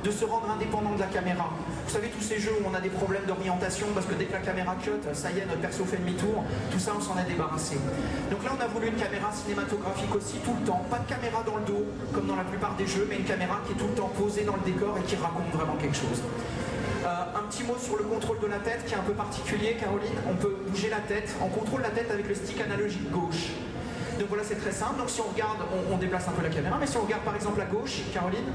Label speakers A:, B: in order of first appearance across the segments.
A: de se rendre indépendant de la caméra. Vous savez, tous ces jeux où on a des problèmes d'orientation parce que dès que la caméra cut, ça y est, notre perso fait demi-tour, tout ça on s'en est débarrassé. Donc là on a voulu une caméra cinématographique aussi tout le temps, pas de caméra dans le dos comme dans la plupart des jeux, mais une caméra qui est tout le temps posée dans le décor et qui raconte vraiment quelque chose. Un petit mot sur le contrôle de la tête qui est un peu particulier, Caroline. On peut bouger la tête, on contrôle la tête avec le stick analogique gauche. Donc voilà, c'est très simple. Donc si on regarde, on déplace un peu la caméra, mais si on regarde par exemple à gauche, Caroline,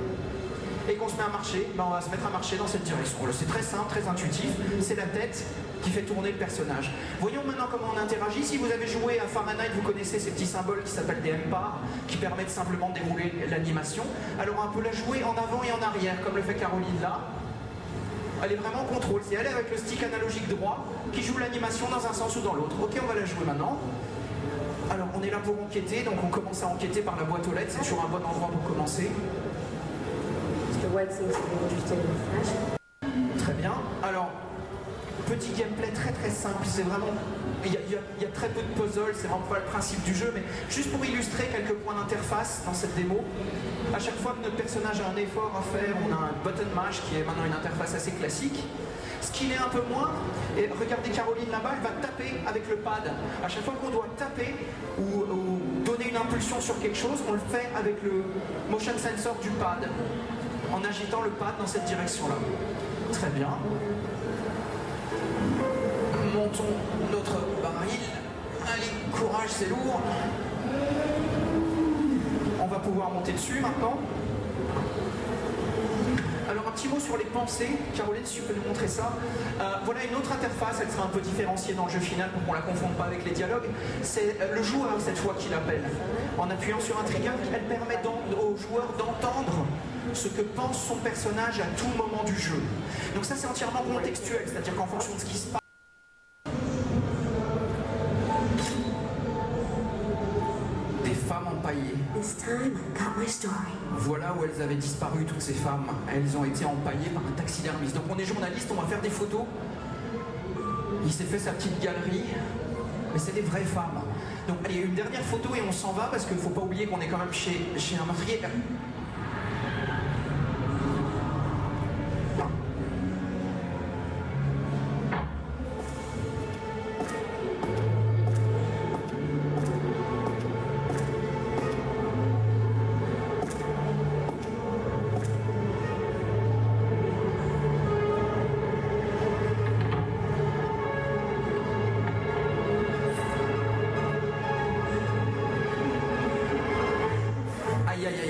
A: et qu'on se met à marcher, ben on va se mettre à marcher dans cette direction. C'est très simple, très intuitif. C'est la tête qui fait tourner le personnage. Voyons maintenant comment on interagit. Si vous avez joué à Fahrenheit, vous connaissez ces petits symboles qui s'appellent des M-Bars, qui permettent simplement de dérouler l'animation. Alors on peut la jouer en avant et en arrière, comme le fait Caroline là. Elle est vraiment en contrôle. C'est elle avec le stick analogique droit qui joue l'animation dans un sens ou dans l'autre. Ok, on va la jouer maintenant. Alors on est là pour enquêter, donc on commence à enquêter par la boîte aux lettres. C'est toujours un bon endroit pour commencer. Très bien. Alors, petit gameplay très très simple. C'est vraiment... Il y a très peu de puzzles, c'est vraiment pas le principe du jeu, mais juste pour illustrer quelques points d'interface dans cette démo. À chaque fois que notre personnage a un effort à faire, on a un button mash qui est maintenant une interface assez classique. Ce qui l'est un peu moins, et regardez Caroline là-bas, elle va taper avec le pad. À chaque fois qu'on doit taper ou donner une impulsion sur quelque chose, on le fait avec le motion sensor du pad, en agitant le pad dans cette direction-là. Très bien. Montons notre baril. Allez, courage, c'est lourd. On va pouvoir monter dessus maintenant. Alors un petit mot sur les pensées. Caroline, si tu peux nous montrer ça. Voilà une autre interface, elle sera un peu différenciée dans le jeu final pour qu'on ne la confonde pas avec les dialogues. C'est le joueur cette fois qui l'appelle. En appuyant sur un trigger, elle permet au joueur d'entendre ce que pense son personnage à tout moment du jeu. Donc ça c'est entièrement contextuel, c'est-à-dire qu'en fonction de ce qui se passe, des femmes empaillées. Voilà où elles avaient disparu, toutes ces femmes. Elles ont été empaillées par un taxidermiste. Donc on est journaliste, on va faire des photos. Il s'est fait sa petite galerie, mais c'est des vraies femmes. Donc allez, une dernière photo et on s'en va parce qu'il ne faut pas oublier qu'on est quand même chez un meurtrier.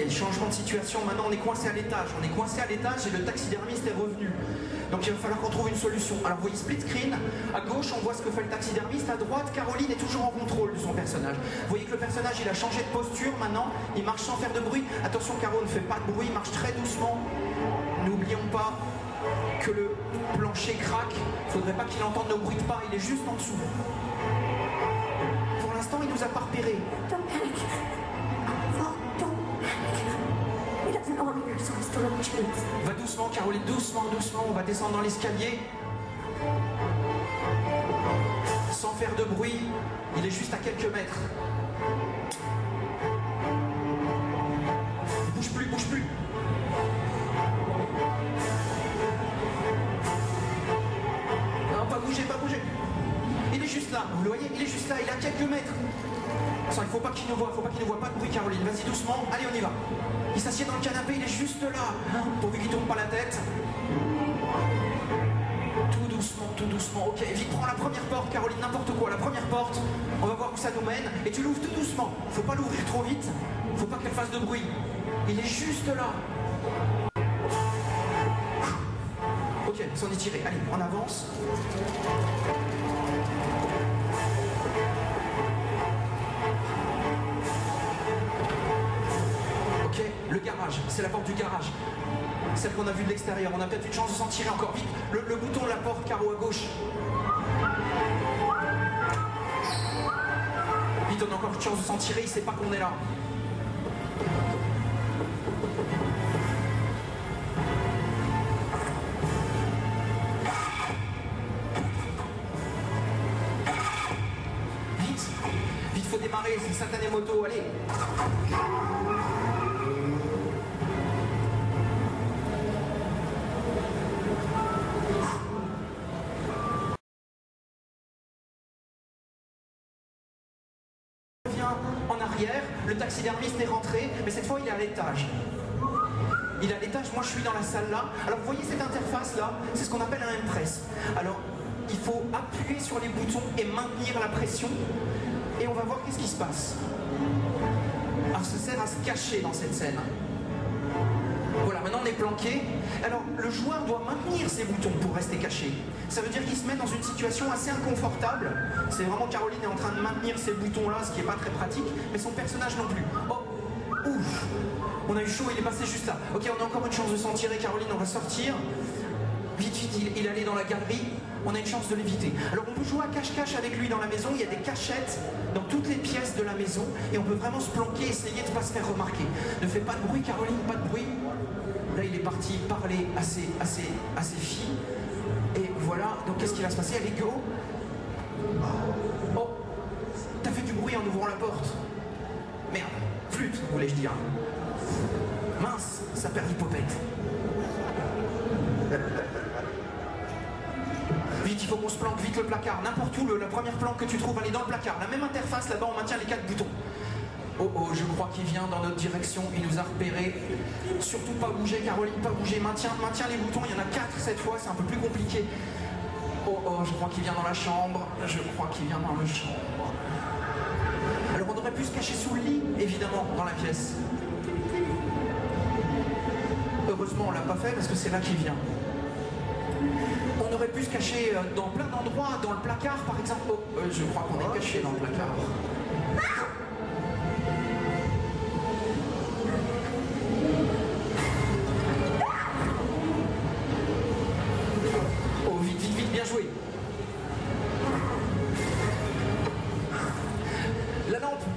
A: Changement de situation, maintenant on est coincé à l'étage. On est coincé à l'étage et le taxidermiste est revenu. Donc il va falloir qu'on trouve une solution. Alors vous voyez split screen, à gauche on voit ce que fait le taxidermiste, à droite Caroline est toujours en contrôle de son personnage. Vous voyez que le personnage il a changé de posture maintenant, il marche sans faire de bruit. Attention Caro ne fait pas de bruit, il marche très doucement. N'oublions pas que le plancher craque, il ne faudrait pas qu'il entende nos bruits de pas, il est juste en dessous. Pour l'instant il nous a pas repéré. Va doucement Caroline, doucement, doucement, on va descendre dans l'escalier. Sans faire de bruit, il est juste à quelques mètres. Bouge plus, bouge plus. Non, pas bouger, pas bouger. Il est juste là, vous le voyez, il est juste là, il est à quelques mètres. Il ne faut pas qu'il nous voit, pas de bruit Caroline, vas-y doucement, allez on y va. Il s'assied dans le canapé, il est juste là, pourvu qu'il ne tourne pas la tête. Tout doucement, ok, vite prends la première porte Caroline, n'importe quoi, la première porte, on va voir où ça nous mène, et tu l'ouvres tout doucement, faut pas l'ouvrir trop vite, faut pas qu'elle fasse de bruit. Il est juste là. Ok, s'en est tiré, allez, on avance. Le garage, c'est la porte du garage. Celle qu'on a vue de l'extérieur. On a peut-être une chance de s'en tirer encore vite. Le bouton de la porte, Caro, à gauche. Vite, on a encore une chance de s'en tirer, il sait pas qu'on est là. Vite, faut démarrer, c'est une satanée moto, allez. arrière, le taxidermiste est rentré, mais cette fois il est à l'étage. Il est à l'étage, moi je suis dans la salle là. Alors vous voyez cette interface là, c'est ce qu'on appelle un M-Press. Alors il faut appuyer sur les boutons et maintenir la pression, et on va voir qu'est-ce qui se passe. Alors ça sert à se cacher dans cette scène. Voilà, maintenant on est planqué. Alors le joueur doit maintenir ses boutons pour rester caché. Ça veut dire qu'il se met dans une situation assez inconfortable. C'est vraiment Caroline est en train de maintenir ses boutons là, ce qui n'est pas très pratique, mais son personnage non plus. Oh, ouf, on a eu chaud, il est passé juste là. Ok, on a encore une chance de s'en tirer, Caroline, on va sortir. Vite, vite, il allait dans la galerie, on a une chance de l'éviter. Alors on peut jouer à cache-cache avec lui dans la maison, il y a des cachettes dans toutes les pièces de la maison, et on peut vraiment se planquer, essayer de ne pas se faire remarquer. Ne fais pas de bruit, Caroline, pas de bruit. Là, il est parti parler à ses filles. Et voilà, donc qu'est-ce qui va se passer? Elle est go. Oh, t'as fait du bruit en ouvrant la porte. Merde, flûte, voulais-je dire. Mince, ça perd l'hypopète. Vite, il faut qu'on se planque, vite le placard. N'importe où, la première planque que tu trouves, elle est dans le placard. La même interface, là-bas, on maintient les 4 boutons. Oh oh, je crois qu'il vient dans notre direction, il nous a repérés. Surtout pas bouger, Caroline, pas bouger. Maintiens les boutons, il y en a 4 cette fois, c'est un peu plus compliqué. Oh oh, je crois qu'il vient dans la chambre. Je crois qu'il vient dans le chambre. Alors on aurait pu se cacher sous le lit, évidemment, dans la pièce. Heureusement, on l'a pas fait parce que c'est là qu'il vient. On aurait pu se cacher dans plein d'endroits, dans le placard par exemple. Oh, je crois qu'on est caché dans le placard. Oh, vite, vite, vite, bien joué.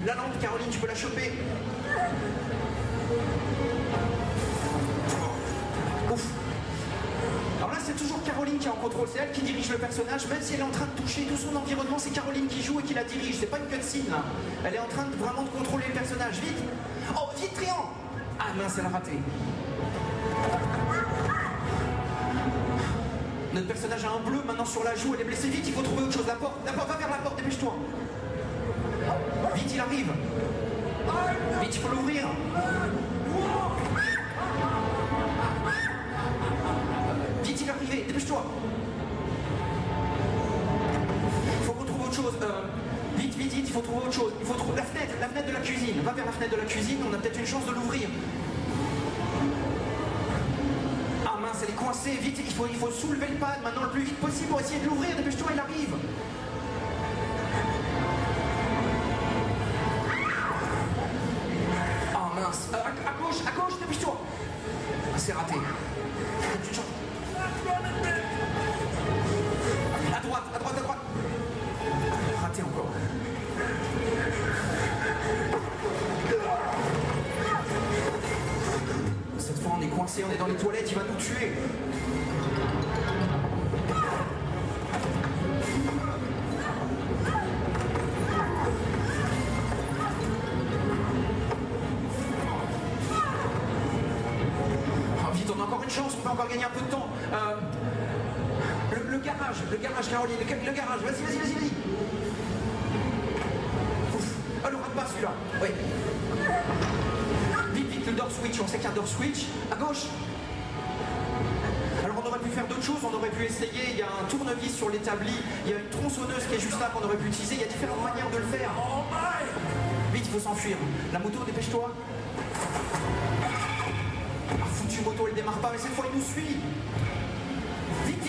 A: La lampe, Caroline, tu peux la choper. Ouf. Alors là, c'est toujours Caroline qui est en contrôle, c'est elle qui dirige le personnage, même si elle est en train de toucher tout son environnement, c'est Caroline qui joue et qui la dirige, c'est pas une cutscene là. Elle est en train de vraiment de contrôler le personnage, vite. Oh, vite, triangle. Ah mince, elle a raté. Notre personnage a un bleu maintenant sur la joue, elle est blessée, vite, il faut trouver autre chose. La porte, va vers la porte, dépêche-toi. Vite, il arrive. Vite, il faut l'ouvrir. Vite, il est arrivé, dépêche-toi. Il faut qu'on trouve autre chose. Vite, vite, vite, il faut trouver autre chose. Il faut trouver la fenêtre de la cuisine. Va vers la fenêtre de la cuisine, on a peut-être une chance de l'ouvrir. Ah mince, elle est coincée, vite, il faut soulever le pad maintenant le plus vite possible pour essayer de l'ouvrir. Dépêche-toi, il arrive. À gauche, dépêche-toi. Ah, c'est raté. À droite. Raté encore. Cette fois, on est coincé, on est dans les toilettes, il va nous tuer. Chance, on peut encore gagner un peu de temps. Le garage, Caroline, le garage, vas-y. Ouf. Oh, le rate pas celui-là. Oui. Vite, le door switch, on sait qu'il y a un door switch. À gauche. Alors on aurait pu faire d'autres choses, on aurait pu essayer, il y a un tournevis sur l'établi, il y a une tronçonneuse qui est juste là qu'on aurait pu utiliser, il y a différentes manières de le faire. Vite, il faut s'enfuir. La moto, dépêche-toi. Moto, elle démarre pas, mais cette fois il nous suit. Vite.